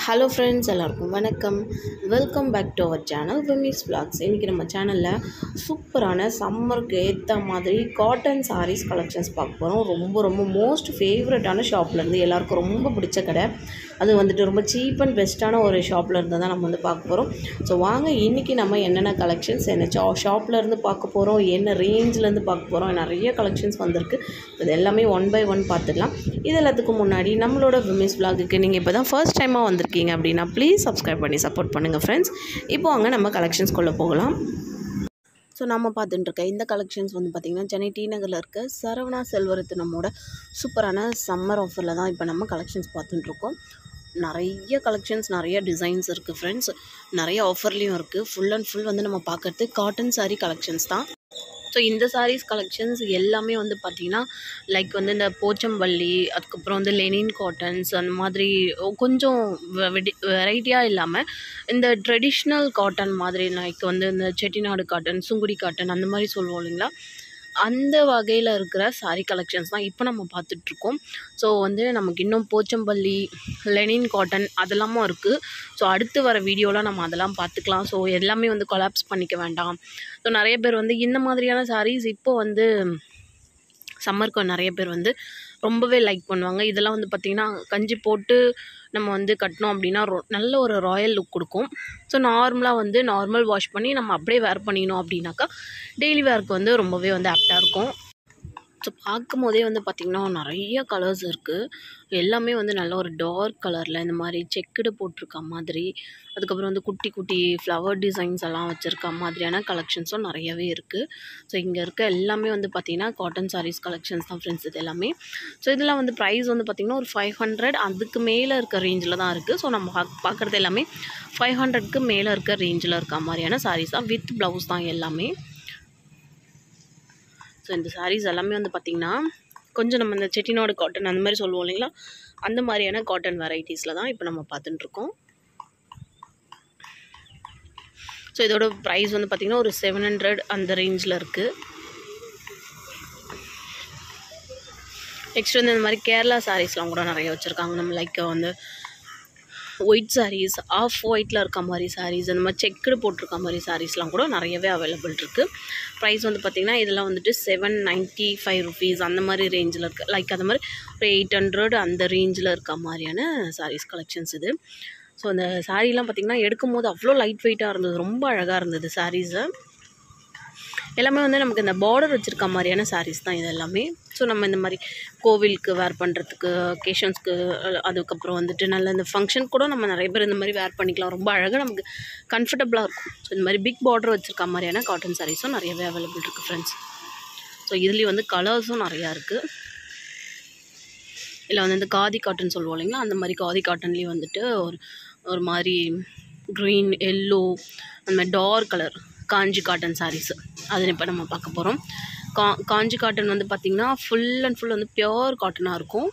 Hello friends, எல்லாருக்கும் வணக்கம். Welcome back to our channel விமிஸ் vlogs. இன்றைக்கி நம்ம சேனலில் சூப்பரான சம்மருக்கு ஏற்ற மாதிரி காட்டன் சாரீஸ் கலெக்ஷன்ஸ் பார்க்க போகிறோம். ரொம்ப மோஸ்ட் ஃபேவரட்டான ஷாப்லேருந்து எல்லாருக்கும் ரொம்ப பிடிச்ச கடை. அது வந்துட்டு ரொம்ப சீப் அண்ட் பெஸ்ட்டான ஒரு ஷாப்பில் இருந்து தான் நம்ம வந்து பார்க்க போகிறோம். ஸோ வாங்க இன்றைக்கி நம்ம என்னென்ன கலெக்ஷன்ஸ் என்ன ஷாப்லேருந்து பார்க்க போகிறோம், என்ன ரேஞ்சிலேருந்து பார்க்க போகிறோம், நிறைய கலெக்ஷன்ஸ் வந்திருக்கு. இது எல்லாமே ஒன் பை ஒன் பார்த்துக்கலாம். இது எல்லாத்துக்கும் முன்னாடி நம்மளோட விமிஸ் vlogக்கு நீங்கள் இப்போ தான் ஃபர்ஸ்ட் டைமாக வந்திருக்கீங்க அப்படின்னா ப்ளீஸ் சப்ஸ்கிரைப் பண்ணி சப்போர்ட் பண்ணுங்கள் ஃப்ரெண்ட்ஸ். இப்போ அங்கே நம்ம கலெக்ஷன்ஸ்குள்ளே போகலாம். ஸோ நம்ம பார்த்துட்டுருக்க இந்த கலெக்ஷன்ஸ் வந்து பார்த்திங்கன்னா சென்னை டி நகரில் இருக்க சரவணா செல்வரத்தினமோட சூப்பரான சம்மர் ஆஃபரில் தான் இப்போ நம்ம கலெக்ஷன்ஸ் பார்த்துட்டுருக்கோம். நிறைய கலெக்ஷன்ஸ், நிறைய டிசைன்ஸ் இருக்குது ஃப்ரெண்ட்ஸ். நிறைய ஆஃபர்லேயும் இருக்குது. ஃபுல் அண்ட் ஃபுல் வந்து நம்ம பார்க்குறது காட்டன் சாரீ கலெக்ஷன்ஸ் தான். ஸோ இந்த சாரீஸ் கலெக்ஷன்ஸ் எல்லாமே வந்து பார்த்திங்கன்னா லைக் வந்து இந்த போச்சம்பள்ளி, அதுக்கப்புறம் வந்து லெனின் காட்டன்ஸ், அந்த மாதிரி கொஞ்சம் வெரைட்டியாக இல்லாமல் இந்த ட்ரெடிஷ்னல் காட்டன் மாதிரி லைக் வந்து இந்த செட்டிநாடு காட்டன், சுங்குடி காட்டன் அந்த மாதிரி சொல்லுவோம் இல்லைங்களா, அந்த வகையில் இருக்கிற சாரீ கலெக்ஷன்ஸ் தான் இப்போ நம்ம பார்த்துட்ருக்கோம். ஸோ வந்து நமக்கு இன்னும் போச்சம்பள்ளி, லெனின் காட்டன் அதெல்லாமும் இருக்குது. ஸோ அடுத்து வர வீடியோவில் நம்ம அதெல்லாம் பார்த்துக்கலாம். ஸோ எல்லாமே வந்து கொலாப்ஸ் பண்ணிக்க வேண்டாம். ஸோ நிறைய பேர் வந்து இந்த மாதிரியான சாரீஸ் இப்போ வந்து சம்மருக்கு நிறைய பேர் வந்து ரொம்பவே லைக் பண்ணுவாங்க. இதெல்லாம் வந்து பார்த்திங்கன்னா கஞ்சி போட்டு நம்ம வந்து கட்டினோம் அப்படின்னா நல்ல ஒரு ராயல் லுக் கொடுக்கும். ஸோ நார்மலாக வந்து நார்மல் வாஷ் பண்ணி நம்ம அப்படியே வேர் பண்ணிக்கணும் அப்படின்னாக்கா டெய்லி வேருக்கு வந்து ரொம்பவே வந்து ஆப்டாக இருக்கும். ஸோ பார்க்கும் போதே வந்து பார்த்திங்கன்னா நிறைய கலர்ஸ் இருக்குது. எல்லாமே வந்து நல்ல ஒரு டார்க் கலரில் இந்த மாதிரி செக்குடு போட்டிருக்க மாதிரி, அதுக்கப்புறம் வந்து குட்டி குட்டி ஃப்ளவர் டிசைன்ஸ் எல்லாம் வச்சுருக்க மாதிரியான கலெக்ஷன்ஸும் நிறையவே இருக்குது. ஸோ இங்கே இருக்க எல்லாமே வந்து பார்த்திங்கன்னா காட்டன் சாரீஸ் கலெக்ஷன்ஸ் தான் ஃப்ரெண்ட்ஸ் இது எல்லாமே. ஸோ இதெல்லாம் வந்து ப்ரைஸ் வந்து பார்த்திங்கன்னா ஒரு 500 அதுக்கு மேலே இருக்க ரேஞ்சில் தான் இருக்குது. ஸோ நம்ம பார்க்குறது எல்லாமே 500க்கு மேலே இருக்க ரேஞ்சில் இருக்க மாதிரியான சாரீஸ் தான், வித் ப்ளவுஸ் தான் எல்லாமே. ஸோ இந்த சாரீஸ் எல்லாமே வந்து பார்த்திங்கன்னா கொஞ்சம் நம்ம இந்த செட்டிநாடு காட்டன் அந்த மாதிரி சொல்லுவோம் இல்லைங்களா, அந்த மாதிரியான காட்டன் வெரைட்டிஸில் தான் இப்போ நம்ம பார்த்துட்டுருக்கோம். ஸோ இதோட ப்ரைஸ் வந்து பார்த்திங்கன்னா ஒரு 700 அந்த ரேஞ்சில் இருக்குது. நெக்ஸ்ட் வந்து இந்த மாதிரி கேரளா சாரீஸ்லாம் கூட நிறைய வச்சுருக்காங்க. நம்ம லைக் வந்து ஒயிட் சாரீஸ், ஆஃப் ஒயிட்டில் இருக்க மாதிரி சாரீஸ், அந்த மாதிரி செக்குடு போட்டிருக்க மாதிரி சாரீஸ்லாம் கூட நிறையவே அவைலபிள் இருக்குது. ப்ரைஸ் வந்து பார்த்திங்கன்னா இதெல்லாம் வந்துட்டு 795 ருபீஸ் அந்த மாதிரி ரேஞ்சில் இருக்குது. லைக் அந்த மாதிரி ஒரு 800 அந்த ரேஞ்சில் இருக்க மாதிரியான சாரீஸ் கலெக்ஷன்ஸ் இது. ஸோ அந்த சாரீலாம் பார்த்திங்கன்னா எடுக்கும் போது அவ்வளோ லைட் வெயிட்டாக இருந்தது, ரொம்ப அழகாக இருந்தது சாரீஸு. எல்லாமே வந்து நமக்கு இந்த பார்டர் வச்சுருக்க மாதிரியான சாரீஸ் தான் இது எல்லாமே. ஸோ நம்ம இந்த மாதிரி கோவிலுக்கு வேர் பண்ணுறதுக்கு, ஒகேஷன்ஸ்க்கு, அதுக்கப்புறம் வந்துட்டு நல்ல இந்த ஃபங்க்ஷன் கூட நம்ம நிறைய பேர் இந்த மாதிரி வேர் பண்ணிக்கலாம். ரொம்ப அழகாக நமக்கு கம்ஃபர்டபுளாக இருக்கும். ஸோ இந்த மாதிரி பிக் பார்டர் வச்சுருக்க மாதிரியான காட்டன் சாரீஸும் நிறையவே அவைலபிள் இருக்குது ஃப்ரெண்ட்ஸ். ஸோ இதுலேயும் வந்து கலர்ஸும் நிறையா இருக்குது. இல்லை வந்து இந்த காதி காட்டன் சொல்லுவோம் இல்லைங்களா, அந்த மாதிரி காதி காட்டன்லேயும் வந்துட்டு ஒரு மாதிரி க்ரீன், எல்லோ, அந்த மாதிரி டார்க் கலர் காஞ்சி காட்டன் சாரீஸு அது இப்போ நம்ம பார்க்க போகிறோம். காஞ்சி காட்டன் வந்து பார்த்திங்கன்னா ஃபுல் அண்ட் ஃபுல் வந்து பியோர் காட்டனாக இருக்கும்.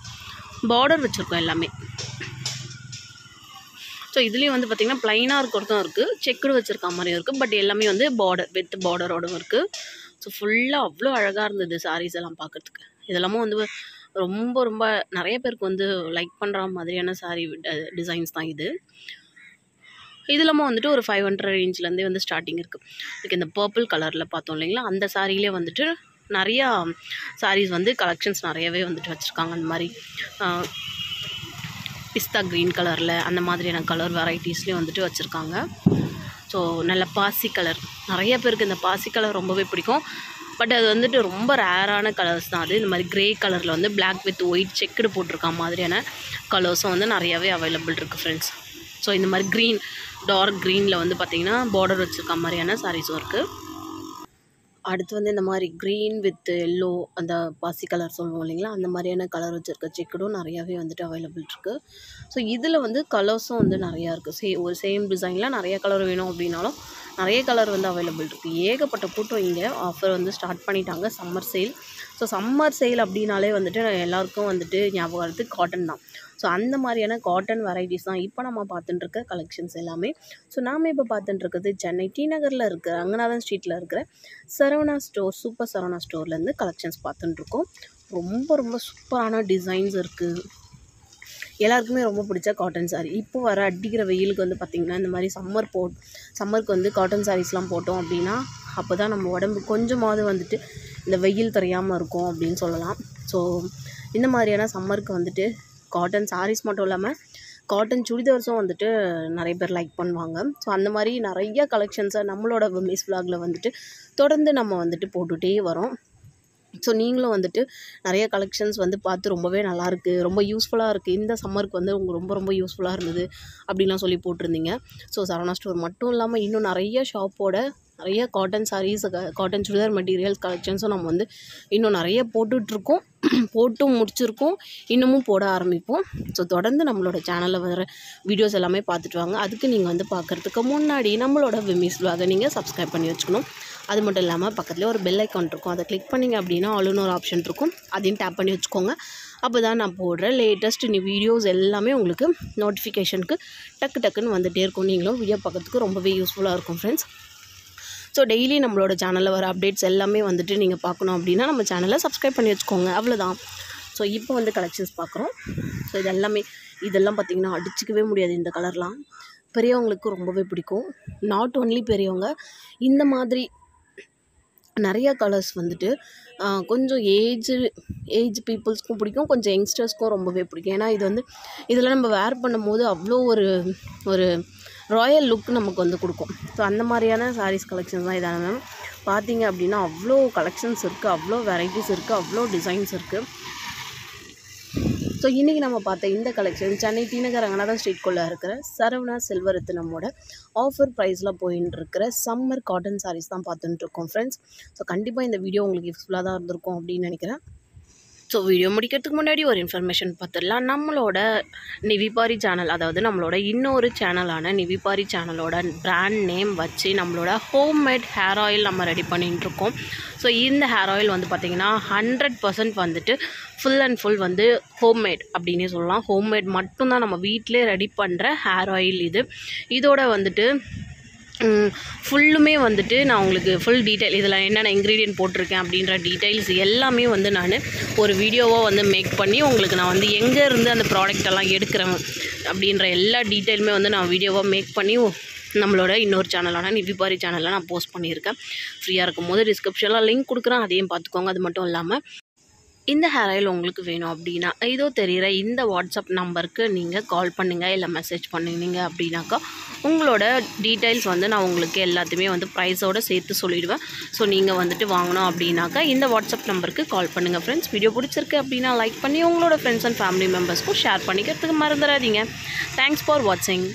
பார்டர் வச்சுருக்கோம் எல்லாமே. ஸோ இதுலேயும் வந்து பார்த்திங்கன்னா ப்ளைனாக இருக்கிறதும் இருக்குது, செக்குடு வச்சுருக்க மாதிரியும் இருக்குது. பட் எல்லாமே வந்து பார்டர் வித் பார்டரோடும் இருக்குது. ஸோ ஃபுல்லாக அவ்வளோ அழகாக இருந்தது சாரீஸ் எல்லாம் பார்க்குறதுக்கு. இதெல்லாமும் வந்து ரொம்ப நிறைய பேருக்கு வந்து லைக் பண்ணுற மாதிரியான சாரீ டிசைன்ஸ் தான் இது. இதெல்லாமும் வந்துட்டு ஒரு 500 ரேஞ்சிலேருந்தே வந்து ஸ்டார்டிங் இருக்குது. இதுக்கு இந்த பர்பிள் கலரில் பார்த்தோம் இல்லைங்களா, அந்த சாரியிலே வந்துட்டு நிறையா சாரீஸ் வந்து கலெக்ஷன்ஸ் நிறையவே வந்துட்டு வச்சுருக்காங்க. அந்த மாதிரி பிஸ்தா க்ரீன் கலரில் அந்த மாதிரியான கலர் வெரைட்டிஸ்லேயும் வந்துட்டு வச்சுருக்காங்க. ஸோ நல்ல பாசி கலர், நிறைய பேருக்கு இந்த பாசி கலர் ரொம்பவே பிடிக்கும். பட் அது வந்துட்டு ரொம்ப ரேரான கலர்ஸ் தான் அது. இந்த மாதிரி க்ரே கலரில் வந்து பிளாக் வித் ஒயிட் செக்குடு போட்டிருக்க மாதிரியான கலர்ஸும் வந்து நிறையாவே அவைலபிள் இருக்குது ஃப்ரெண்ட்ஸ். ஸோ இந்த மாதிரி க்ரீன், டார்க் க்ரீனில் வந்து பார்த்திங்கன்னா பார்டர் வச்சுருக்க மாதிரியான சாரீஸும் இருக்குது. அடுத்து வந்து இந்த மாதிரி க்ரீன் வித் எல்லோ, அந்த பாசி கலர் சொல்லுவோம் இல்லைங்களா, அந்த மாதிரியான கலர் வச்சுருக்க செக்குடும் நிறையாவே வந்துட்டு அவைலபிள் இருக்குது. ஸோ இதில் வந்து கலர்ஸும் வந்து நிறையா இருக்குது. ஒரு சேம் டிசைனில் நிறைய கலர் வேணும் அப்படின்னாலும் நிறைய கலர் வந்து அவைலபிள் இருக்குது. ஏகப்பட்ட கூட்டம் இங்கே ஆஃபர் வந்து ஸ்டார்ட் பண்ணிட்டாங்க, summer sale. So summer sale அப்படின்னாலே வந்துட்டு எல்லாருக்கும் வந்துட்டு ஞாபகம் வருது காட்டன் தான். ஸோ அந்த மாதிரியான காட்டன் வெரைட்டிஸ் தான் இப்போ நம்ம பார்த்துட்டுருக்க கலெக்ஷன்ஸ் எல்லாமே. ஸோ நாம் இப்போ பார்த்துட்டுருக்கிறது சென்னை டி நகரில் இருக்கிற ரங்கநாதன் ஸ்ட்ரீட்டில் இருக்கிற சரவணா ஸ்டோர், சூப்பர் சரவணா ஸ்டோர்லேருந்து கலெக்ஷன்ஸ் பார்த்துட்டுருக்கோம். ரொம்ப சூப்பரான டிசைன்ஸ் இருக்குது. எல்லாருக்குமே ரொம்ப பிடிச்ச காட்டன் சாரீ. இப்போ வர அடிக்கிற வெயிலுக்கு வந்து பார்த்திங்கன்னா இந்த மாதிரி சம்மருக்கு வந்து காட்டன் சாரீஸ்லாம் போட்டோம் அப்படின்னா அப்போ தான் நம்ம உடம்பு கொஞ்சமாவது வந்துட்டு இந்த வெயில் தெரியாமல் இருக்கும் அப்படின்னு சொல்லலாம். ஸோ இந்த மாதிரியான சம்மருக்கு வந்துட்டு காட்டன் சாரீஸ் மட்டும் இல்லாமல் காட்டன் சுடிதார்ஸும் வந்துட்டு நிறைய பேர் லைக் பண்ணுவாங்க. ஸோ அந்த மாதிரி நிறைய கலெக்ஷன்ஸை நம்மளோட விமீஸ் விலாகில் வந்துட்டு தொடர்ந்து நம்ம வந்துட்டு போட்டுகிட்டே வரோம். ஸோ நீங்களும் வந்துட்டு நிறைய கலெக்ஷன்ஸ் வந்து பார்த்து ரொம்பவே நல்லாயிருக்கு, ரொம்ப யூஸ்ஃபுல்லாக இருக்குது, இந்த சம்மருக்கு வந்து ரொம்ப ரொம்ப யூஸ்ஃபுல்லாக இருந்தது அப்படின்லாம் சொல்லி போட்டிருந்தீங்க. ஸோ சரவணா ஸ்டோர் மட்டும் இல்லாமல் இன்னும் நிறைய ஷாப்போட நிறைய cotton sarees, cotton churidar materials கலெக்ஷன்ஸும் நம்ம வந்து இன்னும் நிறைய போட்டுட்ருக்கோம், போட்டும் முடிச்சிருக்கோம், இன்னமும் போட ஆரம்பிப்போம். ஸோ தொடர்ந்து நம்மளோட சேனலில் வர வீடியோஸ் எல்லாமே பார்த்துட்டு வாங்க. அதுக்கு நீங்கள் வந்து பார்க்குறதுக்கு முன்னாடி நம்மளோட விமீஸ் விலாகை நீங்கள் சப்ஸ்கிரைப் பண்ணி வச்சுக்கணும். அது மட்டும் இல்லாமல் பக்கத்துலேயே ஒரு பெல் ஐக்கான் இருக்கும், அதை கிளிக் பண்ணிங்க அப்படின்னா ஆல்னு ஒரு ஆப்ஷன் இருக்கும், அதையும் டேப் பண்ணி வச்சுக்கோங்க. அப்போ தான் நான் போடுற லேட்டஸ்ட் வீடியோஸ் எல்லாமே உங்களுக்கு நோட்டிஃபிகேஷனுக்கு டக்குன்னு வந்துகிட்டே இருக்கும். நீங்களும் வீடியோ பார்க்கறதுக்கு ரொம்பவே யூஸ்ஃபுல்லாக இருக்கும் ஃப்ரெண்ட்ஸ். ஸோ டெய்லி நம்மளோட சேனலில் வர அப்டேட்ஸ் எல்லாமே வந்துட்டு நீங்கள் பார்க்கணும் அப்படின்னா நம்ம சேனலை சப்ஸ்கிரைப் பண்ணி வச்சுக்கோங்க, அவ்வளோதான். ஸோ இப்போ வந்து கலெக்ஷன்ஸ் பார்க்குறோம். ஸோ இதெல்லாம் பார்த்திங்கன்னா அடிச்சிக்கவே முடியாது. இந்த கலர்லாம் பெரியவங்களுக்கு ரொம்பவே பிடிக்கும். நாட் ஒன்லி பெரியவங்க, இந்த மாதிரி நிறைய கலர்ஸ் வந்துட்டு கொஞ்சம் ஏஜ் பீப்புள்ஸ்க்கும் பிடிக்கும், கொஞ்சம் யங்ஸ்டர்ஸ்க்கும் ரொம்பவே பிடிக்கும். ஏன்னா இதில் நம்ம வேர் பண்ணும்போது அவ்வளோ ஒரு ராயல் லுக் நமக்கு வந்து கொடுக்கும். ஸோ அந்த மாதிரியான சாரீஸ் கலெக்ஷன்ஸ் தான் இதான மேம். பார்த்தீங்க அப்படின்னா அவ்வளோ கலெக்ஷன்ஸ் இருக்குது, அவ்வளோ வெரைட்டிஸ் இருக்குது, அவ்வளோ டிசைன்ஸ் இருக்குது. ஸோ இன்றைக்கி நம்ம பார்த்த இந்த கலெக்ஷன் சென்னை டிநகர் ரங்கநாதன் ஸ்ட்ரீட்குள்ளே இருக்கிற சரவணா செல்வரத்தினமோட ஆஃபர் ப்ரைஸில் போயின்னு இருக்கிற சம்மர் காட்டன் சாரீஸ் தான் பார்த்துட்டு இருக்கோம் ஃப்ரெண்ட்ஸ். ஸோ கண்டிப்பாக இந்த வீடியோ உங்களுக்கு யூஸ்ஃபுல்லாக தான் இருந்திருக்கும் அப்படின்னு நினைக்கிறேன். ஸோ வீடியோ முடிக்கிறதுக்கு முன்னாடி ஒரு இன்ஃபர்மேஷன் பார்த்துடலாம். நம்மளோட நிவிபாரி சேனல், அதாவது நம்மளோட இன்னொரு சேனலான நிவிபாரி சேனலோட பிராண்ட் நேம் வச்சு நம்மளோட ஹோம்மேட் ஹேர் ஆயில் நம்ம ரெடி பண்ணிட்டுருக்கோம். ஸோ இந்த ஹேர் ஆயில் வந்து பார்த்திங்கன்னா 100% வந்துட்டு ஃபுல் அண்ட் ஃபுல் வந்து ஹோம்மேட் அப்படின்னே சொல்லலாம். ஹோம்மேட் மட்டும்தான், நம்ம வீட்டிலே ரெடி பண்ணுற ஹேர் ஆயில் இதோட வந்துட்டு ஃபுல்லுமே வந்துட்டு நான் உங்களுக்கு ஃபுல் டீட்டெயில் இதில் என்னென்ன இன்க்ரீடியன்ட் போட்டிருக்கேன் அப்படின்ற டீட்டெயில்ஸ் எல்லாமே வந்து நான் ஒரு வீடியோவாக வந்து மேக் பண்ணி உங்களுக்கு நான் வந்து எங்கேருந்து அந்த ப்ராடக்டெல்லாம் எடுக்கிறேன் அப்படின்ற எல்லா டீட்டெயிலுமே வந்து நான் வீடியோவாக மேக் பண்ணி நம்மளோட இன்னொரு சேனலான நிவிபாரி சேனலில் நான் போஸ்ட் பண்ணியிருக்கேன். ஃப்ரீயாக இருக்கும் போது டிஸ்கிரிப்ஷனில் லிங்க் கொடுக்குறேன், அதையும் பார்த்துக்கோங்க. அது மட்டும் இல்லாமல் இந்த ஹேர் ஆயில் உங்களுக்கு வேணும் அப்படின்னா இதோ தெரிகிற இந்த வாட்ஸ்அப் நம்பருக்கு நீங்கள் கால் பண்ணுங்கள், இல்லை மெசேஜ் பண்ணிங்க அப்படின்னாக்கா உங்களோட டீட்டெயில்ஸ் வந்து நான் உங்களுக்கு எல்லாத்தையுமே வந்து ப்ரைஸோடு சேர்த்து சொல்லிவிடுவேன். ஸோ நீங்கள் வந்துட்டு வாங்கணும் அப்படின்னாக்கா இந்த வாட்ஸ்அப் நம்பருக்கு கால் பண்ணுங்கள் ஃப்ரெண்ட்ஸ். வீடியோ பிடிச்சிருக்கு அப்படின்னா லைக் பண்ணி உங்களோட ஃப்ரெண்ட்ஸ் அண்ட் ஃபேமிலி மெம்பர்ஸ்க்கும் ஷேர் பண்ணிக்கிறதுக்கு மறந்துடாதீங்க. தேங்க்ஸ் ஃபார் வாட்சிங்.